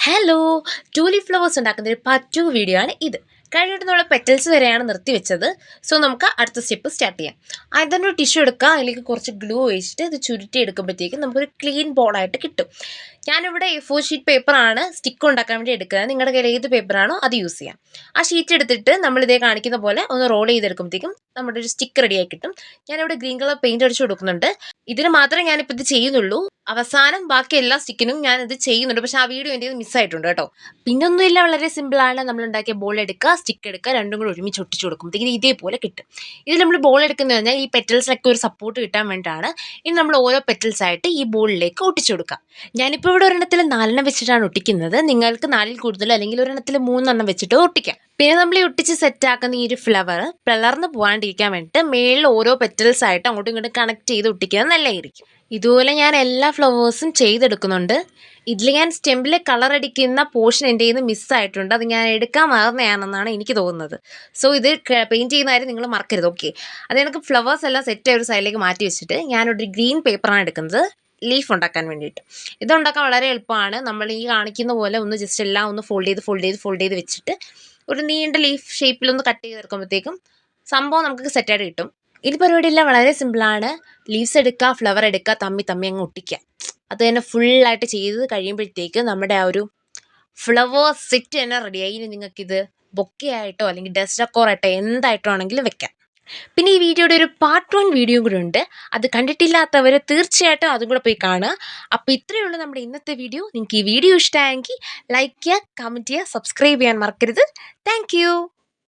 Hello, tulip flowers ഉണ്ടാക്കുന്ന ഒരു part 2 video ആണ് ഇത്. കഴിഞ്ഞിട്ട് നമ്മൾ പെറ്റൽസ് വരെയാണ് നിർത്തി വെച്ചത്. സോ നമുക്ക് അടുത്ത സ്റ്റെപ്പ് സ്റ്റാർട്ട് ചെയ്യാം. ആദ്യം തന്നെ ഒരു ടിഷ്യൂ എടുക്കുക, അതിലേക്ക് കുറച്ച് ഗ്ലൂ ഒഴിച്ചിട്ട് ഇത് ചുരുട്ടി എടുക്കുമ്പോഴത്തേക്കും നമുക്കൊരു ക്ലീൻ ബോളായിട്ട് കിട്ടും. ഞാനിവിടെ A4 ഷീറ്റ് പേപ്പറാണ് സ്റ്റിക്ക് ഉണ്ടാക്കാൻ വേണ്ടി എടുക്കുന്നത്. നിങ്ങളുടെ കയ്യിൽ ഏത് പേപ്പറാണോ അത് യൂസ് ചെയ്യാം. ആ ഷീറ്റ് എടുത്തിട്ട് നമ്മളിതേ കാണിക്കുന്ന പോലെ ഒന്ന് റോൾ ചെയ്തെടുക്കുമ്പോഴത്തേക്കും നമ്മുടെ ഒരു സ്റ്റിക്ക് റെഡിയായി കിട്ടും. ഞാനിവിടെ ഗ്രീൻ കളർ പെയിൻറ് അടിച്ച് കൊടുക്കുന്നുണ്ട്. ഇതിന് മാത്രമേ ഞാനിപ്പോൾ ഇത് ചെയ്യുന്നുള്ളൂ. അവസാനം ബാക്കി എല്ലാ സ്റ്റിക്കിനും ഞാൻ ഇത് ചെയ്യുന്നുണ്ട്. പക്ഷേ ആ വീഡിയോ എൻ്റെ മിസ്സായിട്ടുണ്ട് കേട്ടോ. പിന്നൊന്നുമില്ല, വളരെ സിമ്പിളാണ്. നമ്മൾ ഉണ്ടാക്കിയ ബോൾ എടുക്കുക, സ്റ്റിക്ക് എടുക്കുക, രണ്ടും കൂടി ഒരുമിച്ച് ഒട്ടിച്ച് കൊടുക്കുമ്പോഴത്തേക്കും ഇതേപോലെ കിട്ടും. ഇത് നമ്മൾ ബോൾ എടുക്കുന്നത് പറഞ്ഞാൽ ഈ പെറ്റൽസിനൊക്കെ ഒരു സപ്പോർട്ട് കിട്ടാൻ വേണ്ടിയിട്ടാണ്. ഇനി നമ്മൾ ഓരോ പെറ്റൽസ് ആയിട്ട് ഈ ബോളിലേക്ക് ഒട്ടിച്ചു കൊടുക്കുക. ഞാനിപ്പോൾ ഇവിടെ ഒരെണ്ണത്തിൽ 4 വെച്ചിട്ടാണ് ഒട്ടിക്കുന്നത്. നിങ്ങൾക്ക് 4 കൂടുതൽ അല്ലെങ്കിൽ ഒരെണ്ണത്തിൽ 3 വെച്ചിട്ട് ഒട്ടിക്കാം. പിന്നെ നമ്മൾ ഈ ഒട്ടിച്ച് സെറ്റാക്കുന്ന ഈ ഒരു ഫ്ലവർ പിളർന്ന് പോകാണ്ടിരിക്കാൻ വേണ്ടിയിട്ട് മേളിൽ ഓരോ പെറ്റൽസ് ആയിട്ട് അങ്ങോട്ടും ഇങ്ങോട്ടും കണക്ട് ചെയ്ത് ഒട്ടിക്കുന്നത് നല്ലതായിരിക്കും. ഇതുപോലെ ഞാൻ എല്ലാ ഫ്ലവേഴ്സും ചെയ്തെടുക്കുന്നുണ്ട്. ഇതിൽ ഞാൻ സ്റ്റെമ്പിൽ കളർ അടിക്കുന്ന പോർഷൻ എൻ്റെ കയ്യിൽ നിന്ന് മിസ്സായിട്ടുണ്ട്. അത് ഞാൻ എടുക്കാൻ മറന്നതാണെന്നാണ് എനിക്ക് തോന്നുന്നത്. സോ ഇത് പെയിൻറ്റ് ചെയ്യുന്ന കാര്യം നിങ്ങൾ മറക്കരുത്. ഓക്കെ, അത് എനിക്ക് ഫ്ലവേഴ്സ് എല്ലാം സെറ്റ് ഒരു സൈഡിലേക്ക് മാറ്റി വെച്ചിട്ട് ഞാനൊരു ഗ്രീൻ പേപ്പറാണ് എടുക്കുന്നത് ലീഫ് ഉണ്ടാക്കാൻ വേണ്ടിയിട്ട്. ഇതുണ്ടാക്കാൻ വളരെ എളുപ്പമാണ്. നമ്മൾ ഈ കാണിക്കുന്ന പോലെ ഒന്ന് ജസ്റ്റ് എല്ലാം ഒന്ന് ഫോൾഡ് ചെയ്ത് വെച്ചിട്ട് ഒരു നീണ്ട ലീഫ് ഷേപ്പിലൊന്ന് കട്ട് ചെയ്തെടുക്കുമ്പോഴത്തേക്കും സംഭവം നമുക്ക് സെറ്റായിട്ട് കിട്ടും. ഇത് പരിപാടിയെല്ലാം വളരെ സിമ്പിളാണ്. ലീവ്സ് എടുക്കുക, ഫ്ലവർ എടുക്കുക, തമ്മി അങ്ങ് ഒട്ടിക്കുക. അത് തന്നെ ഫുള്ളായിട്ട് ചെയ്ത് കഴിയുമ്പോഴത്തേക്ക് നമ്മുടെ ആ ഒരു ഫ്ലവർ സെറ്റ് തന്നെ റെഡിയായി. ഇനി നിങ്ങൾക്കിത് ബൊക്കെ ആയിട്ടോ അല്ലെങ്കിൽ ഡസ്റ്റ് ഡെക്കോറായിട്ടോ എന്തായിട്ടോ ആണെങ്കിലും വെക്കാം. പിന്നെ ഈ വീഡിയോയുടെ ഒരു പാർട്ട് 1 വീഡിയോ കൂടെ ഉണ്ട്. അത് കണ്ടിട്ടില്ലാത്തവർ തീർച്ചയായിട്ടും അതും കൂടെ പോയി കാണുക. അപ്പോൾ ഇത്രയേ ഉള്ളൂ നമ്മുടെ ഇന്നത്തെ വീഡിയോ. നിങ്ങൾക്ക് ഈ വീഡിയോ ഇഷ്ടമായെങ്കിൽ ലൈക്ക് ചെയ്യുക, കമൻറ്റ് ചെയ്യുക, സബ്സ്ക്രൈബ് ചെയ്യാൻ മറക്കരുത്. താങ്ക്